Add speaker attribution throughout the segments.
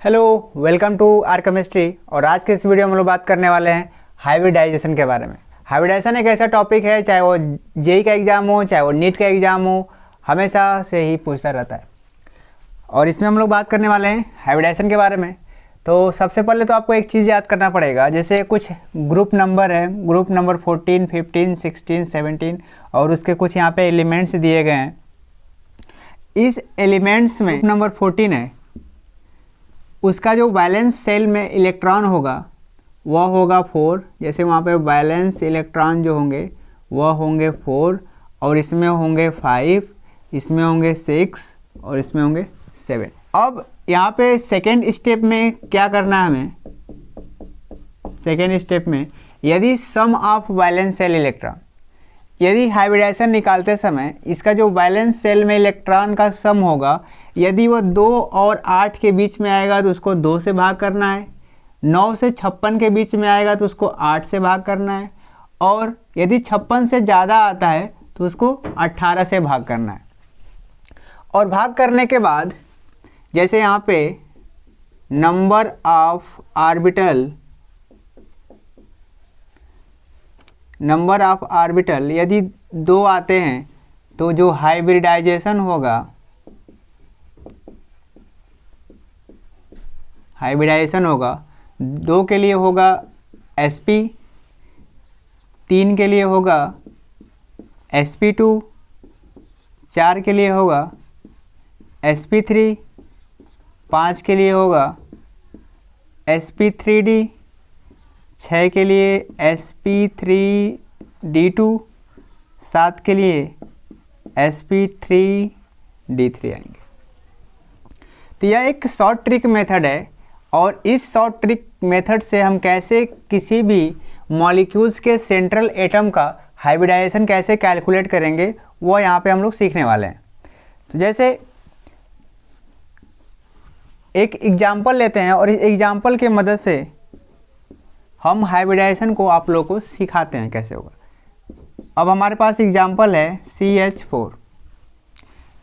Speaker 1: Hello, welcome to our chemistry. और आज के इस वीडियो में हम लोग बात करने वाले हैं हाइब्रिडाइजेशन के बारे में। हाइब्रिडाइजेशन एक ऐसा टॉपिक है, चाहे वो जेई का एग्ज़ाम हो, चाहे वो नीट का एग्ज़ाम हो, हमेशा से ही पूछता रहता है। और इसमें हम लोग बात करने वाले हैं हाइब्रिडाइजेशन के बारे में। तो सबसे पहले तो आपको एक चीज़ याद करना पड़ेगा, जैसे कुछ ग्रुप नंबर है, ग्रुप नंबर 14, 15, 16, 17 और उसके कुछ यहाँ पे एलिमेंट्स दिए गए हैं। इस एलिमेंट्स में नंबर 14 है, उसका जो वैलेंस सेल में इलेक्ट्रॉन होगा वह होगा 4। जैसे वहाँ पे वैलेंस इलेक्ट्रॉन जो होंगे वह होंगे 4 और इसमें होंगे 5, इसमें होंगे 6 और इसमें होंगे 7। अब यहाँ पे सेकेंड स्टेप में क्या करना है हमें, सेकेंड स्टेप में यदि सम ऑफ वैलेंस सेल इलेक्ट्रॉन, यदि हाइब्रिडाइजेशन निकालते समय इसका जो वैलेंस सेल में इलेक्ट्रॉन का सम होगा, यदि वो 2 और 8 के बीच में आएगा तो उसको 2 से भाग करना है, 9 से 56 के बीच में आएगा तो उसको 8 से भाग करना है, और यदि 56 से ज़्यादा आता है तो उसको 18 से भाग करना है। और भाग करने के बाद जैसे यहाँ पे नंबर ऑफ ऑर्बिटल यदि 2 आते हैं तो जो हाइब्रिडाइजेशन होगा, हाइब्रिडाइजेशन होगा 2 के लिए होगा sp, 3 के लिए होगा sp2, 4 के लिए होगा sp3, 5 के लिए होगा sp3d, 6 के लिए sp3d2, 7 के लिए sp3d3 आएंगे। तो यह एक शॉर्ट ट्रिक मेथड है, और इस शॉर्ट ट्रिक मेथड से हम कैसे किसी भी मॉलिक्यूल्स के सेंट्रल एटम का हाइब्रिडाइजेशन कैसे कैलकुलेट करेंगे वो यहाँ पे हम लोग सीखने वाले हैं। तो जैसे एक एग्जांपल लेते हैं और इस एग्जांपल के मदद से हम हाइब्रिडाइजेशन को आप लोगों को सिखाते हैं कैसे होगा। अब हमारे पास एग्जांपल है CH4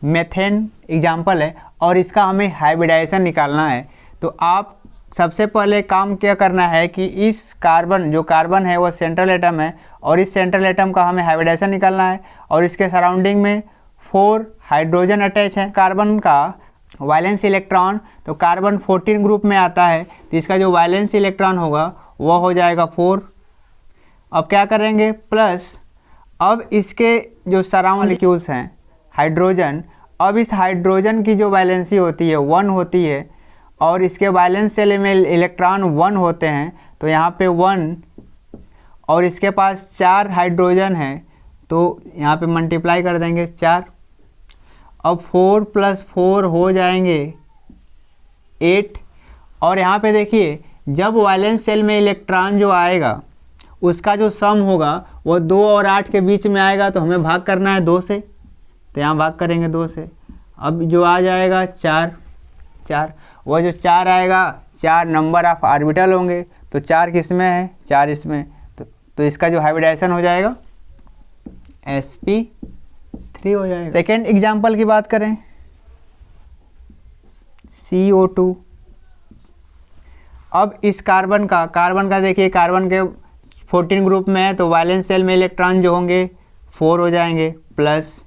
Speaker 1: मेथेन एग्जांपल है, और इसका हमें हाइब्रिडाइजेशन निकालना है। तो आप सबसे पहले काम क्या करना है कि इस कार्बन, जो कार्बन है वो सेंट्रल एटम है, और इस सेंट्रल एटम का हमें हाइब्रिडाइजेशन निकालना है, और इसके सराउंडिंग में 4 हाइड्रोजन अटैच है। कार्बन का वैलेंस इलेक्ट्रॉन, तो कार्बन 14 ग्रुप में आता है, तो इसका जो वैलेंस इलेक्ट्रॉन होगा वह हो जाएगा 4। अब क्या करेंगे, प्लस अब इसके जो सराउंड मॉलिक्यूल्स हैं हाइड्रोजन, अब इस हाइड्रोजन की जो वैलेंसी होती है 1 होती है, और इसके वैलेंस सेल में इलेक्ट्रॉन 1 होते हैं, तो यहाँ पे 1, और इसके पास 4 हाइड्रोजन है तो यहाँ पे मल्टीप्लाई कर देंगे 4। अब 4 + 4 हो जाएंगे 8। और यहाँ पे देखिए जब वैलेंस सेल में इलेक्ट्रॉन जो आएगा उसका जो सम होगा वो 2 और 8 के बीच में आएगा, तो हमें भाग करना है 2 से, तो यहाँ भाग करेंगे 2 से। अब जो आ जाएगा 4, वो जो 4 आएगा, 4 नंबर ऑफ ऑर्बिटल होंगे, तो 4 किस में है, 4 इसमें, तो इसका जो हाइब्रिडाइजेशन हो जाएगा sp3 हो जाएगा। सेकेंड एग्जांपल की बात करें CO2। अब इस कार्बन का देखिए, कार्बन के 14 ग्रुप में है, तो वैलेंस सेल में इलेक्ट्रॉन जो होंगे 4 हो जाएंगे, प्लस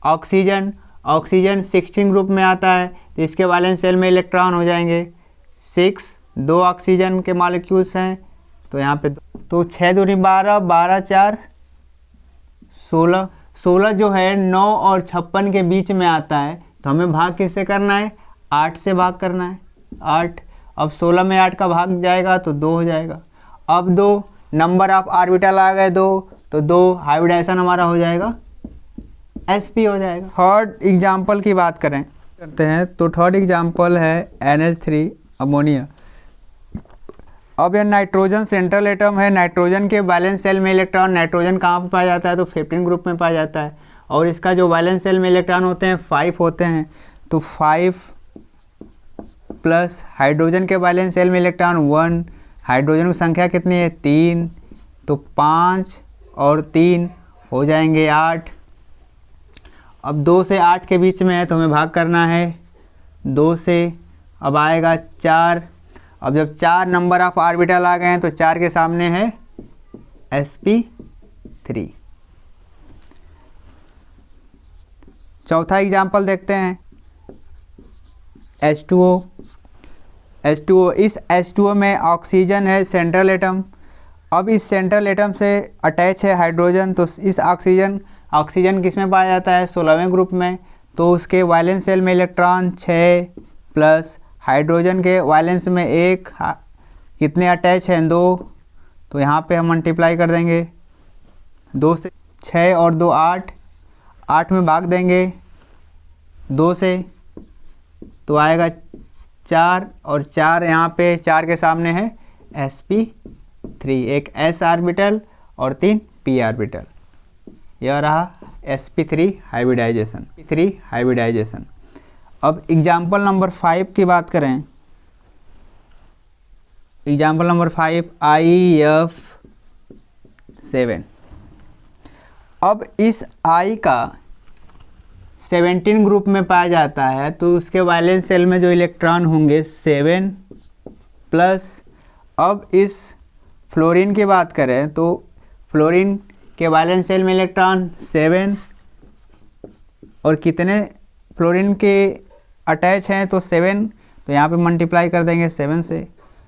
Speaker 1: ऑक्सीजन 16 ग्रुप में आता है, तो इसके वैलेंस सेल में इलेक्ट्रॉन हो जाएंगे 6। 2 ऑक्सीजन के मॉलिक्यूल्स हैं, तो यहाँ पे तो 6 दूनी 12, 12 4 16, 16 जो है 9 और 56 के बीच में आता है, तो हमें भाग किससे करना है, 8 से भाग करना है, 8। अब 16 में 8 का भाग जाएगा तो 2 हो जाएगा। अब 2 नंबर ऑफ ऑर्बिटल आ गए 2, तो 2 हाइब्रिडाइजेशन हमारा हो जाएगा sp हो जाएगा। थर्ड एग्जाम्पल की बात करते हैं, तो थर्ड एग्जाम्पल है NH3 अमोनिया। अब यह नाइट्रोजन सेंट्रल एटम है, नाइट्रोजन के वैलेंस सेल में इलेक्ट्रॉन, नाइट्रोजन कहाँ पर पाया जाता है, तो 15 ग्रुप में पाया जाता है, और इसका जो वैलेंस सेल में इलेक्ट्रॉन होते हैं 5 होते हैं, तो 5 प्लस हाइड्रोजन के वैलेंस सेल में इलेक्ट्रॉन 1, हाइड्रोजन की संख्या कितनी है 3, तो 5 और 3 हो जाएंगे 8। अब 2 से 8 के बीच में है तो हमें भाग करना है 2 से, अब आएगा 4। अब जब 4 नंबर ऑफ ऑर्बिटल आ गए हैं तो 4 के सामने है sp3। चौथा एग्जाम्पल देखते हैं, H2O। इस H2O में ऑक्सीजन है सेंट्रल एटम। अब इस सेंट्रल एटम से अटैच है हाइड्रोजन, तो इस ऑक्सीजन किस में पाया जाता है? 16वें ग्रुप में। तो उसके वैलेंस शेल में इलेक्ट्रॉन 6 प्लस हाइड्रोजन के वैलेंस में 1, कितने अटैच हैं? 2। तो यहाँ पे हम मल्टीप्लाई कर देंगे, 2 से 6 और 2 8, 8 में भाग देंगे 2 से, तो आएगा 4 और 4 यहाँ पे 4 के सामने है sp3, एक s ऑर्बिटल और 3 p ऑर्बिटल। यह रहा sp3 हाइब्रिडाइजेशन। अब एग्जाम्पल नंबर 5 की बात करें, एग्जाम्पल नंबर 5 IF7। अब इस I का 17 ग्रुप में पाया जाता है, तो उसके वैलेंस शेल में जो इलेक्ट्रॉन होंगे 7 प्लस। अब इस फ्लोरीन की बात करें तो फ्लोरीन के वैलेंस शेल में इलेक्ट्रॉन 7 और कितने फ्लोरीन के अटैच हैं? तो 7। तो यहाँ पे मल्टीप्लाई कर देंगे 7 से,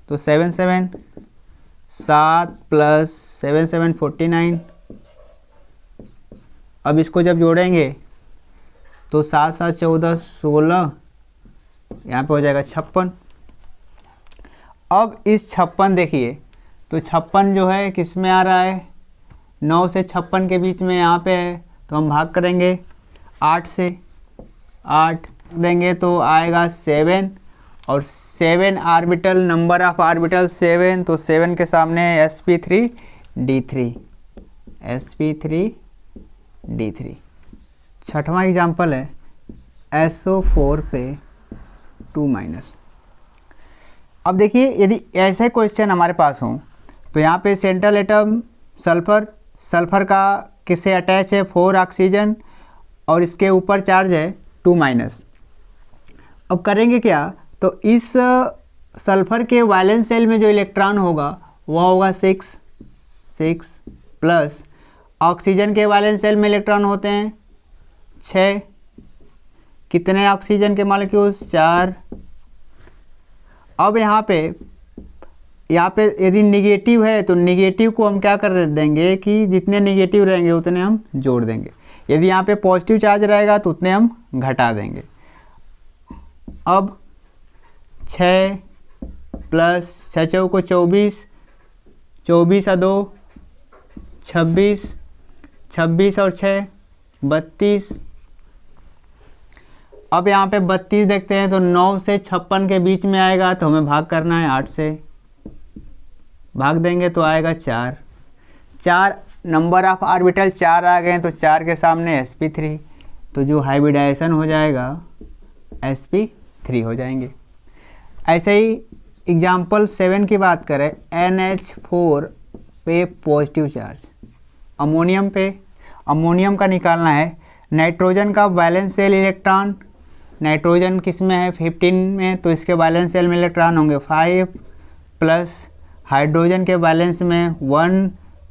Speaker 1: तो 7 प्लस 7 49। अब इसको जब जोड़ेंगे तो 7 7 14 16, यहाँ पे हो जाएगा 56। अब इस 56 देखिए, तो 56 जो है किस में आ रहा है? 9 से 56 के बीच में यहाँ पे है, तो हम भाग करेंगे 8 से, 8 देंगे तो आएगा 7 और 7 ऑर्बिटल, नंबर ऑफ ऑर्बिटल 7, तो 7 के सामने है sp3d3। छठवां एग्जाम्पल है SO4 पे 2-। अब देखिए, यदि ऐसे क्वेश्चन हमारे पास हों तो यहाँ पे सेंट्रल एटम सल्फर का किससे अटैच है? 4 ऑक्सीजन और इसके ऊपर चार्ज है 2-। अब करेंगे क्या? तो इस सल्फर के वैलेंस शेल में जो इलेक्ट्रॉन होगा वह होगा 6 प्लस ऑक्सीजन के वैलेंस शेल में इलेक्ट्रॉन होते हैं 6, कितने ऑक्सीजन के मॉलिक्यूल्स? 4। अब यहाँ पे यदि निगेटिव है तो निगेटिव को हम क्या कर देंगे कि जितने निगेटिव रहेंगे उतने हम जोड़ देंगे, यदि यहाँ पे पॉजिटिव चार्ज रहेगा तो उतने हम घटा देंगे। अब 6 प्लस 6 चौको 24, 24 और 2 26, 26 और 6 32। अब यहाँ पे 32 देखते हैं तो 9 से 56 के बीच में आएगा, तो हमें भाग करना है 8 से, भाग देंगे तो आएगा 4 नंबर ऑफ ऑर्बिटल 4 आ गए, तो 4 के सामने sp3, तो जो हाइब्रिडाइजेशन हो जाएगा sp3 हो जाएंगे। ऐसे ही एग्जाम्पल 7 की बात करें, NH4 पे पॉजिटिव चार्ज, अमोनियम का निकालना है। नाइट्रोजन का वैलेंस शेल इलेक्ट्रॉन, नाइट्रोजन किस में है? 15 में, तो इसके वैलेंस शेल में इलेक्ट्रॉन होंगे 5 प्लस हाइड्रोजन के वैलेंस में 1,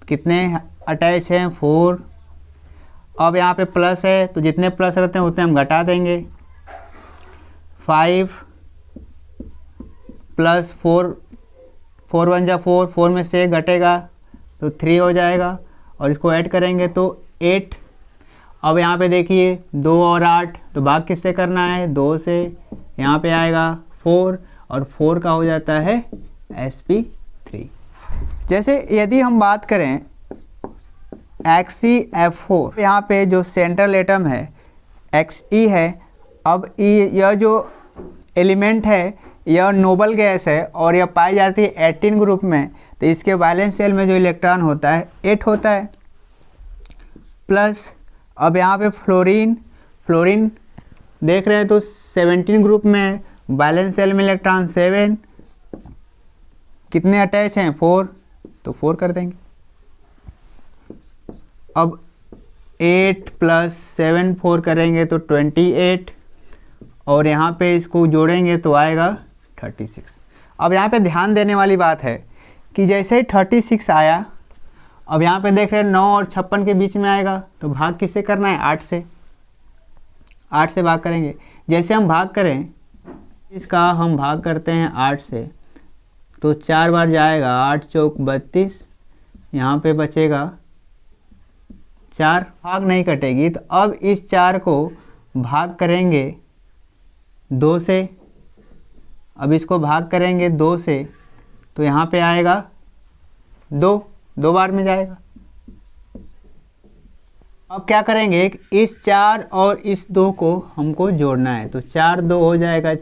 Speaker 1: कितने अटैच हैं? 4। अब यहाँ पे प्लस है, तो जितने प्लस रहते हैं उतने हम घटा देंगे, 5 प्लस 4, 4 1 जा 4, 4 में से घटेगा तो 3 हो जाएगा, और इसको ऐड करेंगे तो 8। अब यहाँ पे देखिए 2 और 8, तो भाग किससे करना है? 2 से, यहाँ पे आएगा 4 और 4 का हो जाता है sp3। जैसे यदि हम बात करें XeF4, यहाँ पे जो सेंट्रल एटम है Xe है। अब यह जो एलिमेंट है यह नोबल गैस है और यह पाई जाती है 18 ग्रुप में, तो इसके वैलेंस शेल में जो इलेक्ट्रॉन होता है 8 होता है प्लस। अब यहाँ पे फ्लोरीन देख रहे हैं तो 17 ग्रुप में, वैलेंस शेल में इलेक्ट्रॉन 7, कितने अटैच हैं? 4, तो 4 कर देंगे। अब 8 प्लस 7 4 करेंगे तो 28, और यहाँ पे इसको जोड़ेंगे तो आएगा 36। अब यहाँ पे ध्यान देने वाली बात है कि जैसे ही 36 आया, अब यहाँ पे देख रहे हैं 9 और 56 के बीच में आएगा, तो भाग किससे करना है? 8 से। 8 से भाग करेंगे। जैसे हम भाग करें, इसका हम भाग करते हैं 8 से, तो 4 बार जाएगा, 8 चौक 32, यहाँ पे बचेगा 4, भाग नहीं कटेगी। तो अब इस 4 को भाग करेंगे 2 से, अब इसको भाग करेंगे 2 से, तो यहाँ पे आएगा 2 बार में जाएगा। अब क्या करेंगे, इस 4 और इस 2 को हमको जोड़ना है, तो 4 2 हो जाएगा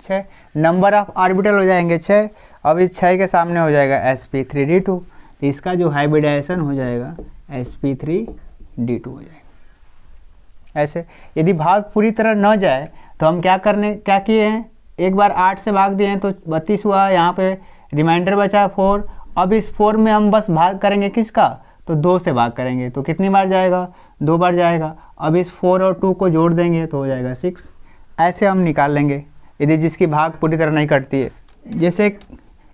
Speaker 1: 6, नंबर ऑफ ऑर्बिटल हो जाएंगे 6। अब इस 6 के सामने हो जाएगा sp3d2, तो इसका जो हाइब्रिडाइजेशन हो जाएगा sp3d2 हो जाएगा। ऐसे यदि भाग पूरी तरह न जाए तो हम क्या किए हैं, एक बार 8 से भाग दिए हैं तो 32 हुआ, यहाँ पे रिमाइंडर बचा 4। अब इस 4 में हम बस भाग करेंगे किसका, तो 2 से भाग करेंगे, तो कितनी बार जाएगा? 2 बार जाएगा। अब इस 4 और 2 को जोड़ देंगे तो हो जाएगा 6। ऐसे हम निकाल लेंगे यदि जिसकी भाग पूरी तरह नहीं कटती है। जैसे एक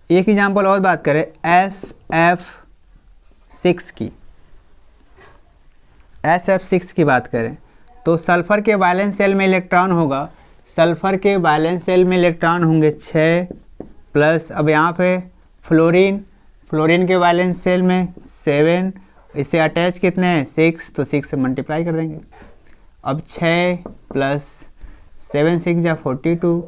Speaker 1: एग्जाम्पल और बात करें SF6 की, SF6 की बात करें तो सल्फ़र के वैलेंस सेल में इलेक्ट्रॉन होगा, सल्फ़र के वैलेंस सेल में इलेक्ट्रॉन होंगे 6 प्लस, अब यहाँ पे फ्लोरीन के वैलेंस सेल में 7, इससे अटैच कितने हैं 6, तो 6 से मल्टीप्लाई कर देंगे। अब 6 प्लस 7 6 जा 42,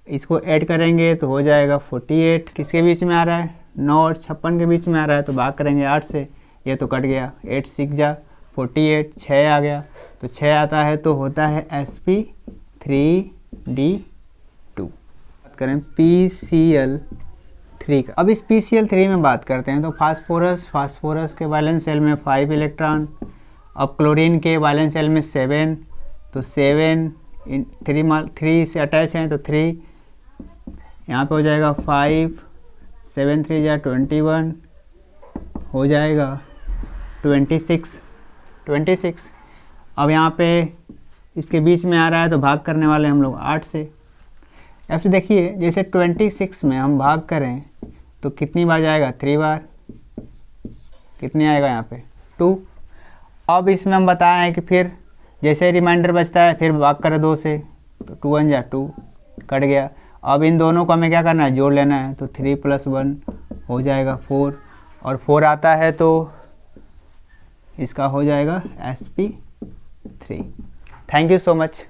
Speaker 1: इसको ऐड करेंगे तो हो जाएगा 48। किसके बीच में आ रहा है? 9 और 56 के बीच में आ रहा है, तो भाग करेंगे 8 से, ये तो कट गया, 8 6 जा 48, 6 आ गया, तो 6 आता है तो होता है sp3d2। बात करें PCl3 का। अब इस PCl3 में बात करते हैं तो फास्फोरस के वैलेंस सेल में 5 इलेक्ट्रॉन, अब क्लोरीन के वैलेंस सेल में 7, तो 7 3 से अटैच हैं तो 3, यहाँ पे हो जाएगा 5, 7 3 जा 21, हो जाएगा 26। अब यहाँ पे इसके बीच में आ रहा है तो भाग करने वाले हम लोग 8 से। अब से देखिए, जैसे 26 में हम भाग करें तो कितनी बार जाएगा? 3 बार। कितनी आएगा यहाँ पे? 2। अब इसमें हम बताए हैं कि फिर जैसे रिमाइंडर बचता है फिर भाग करें 2 से, तो 2 1 जा 2, कट गया। अब इन दोनों को हमें क्या करना है? जोड़ लेना है, तो 3 + 1 हो जाएगा 4, और 4 आता है तो इसका हो जाएगा sp3। Thank you so much.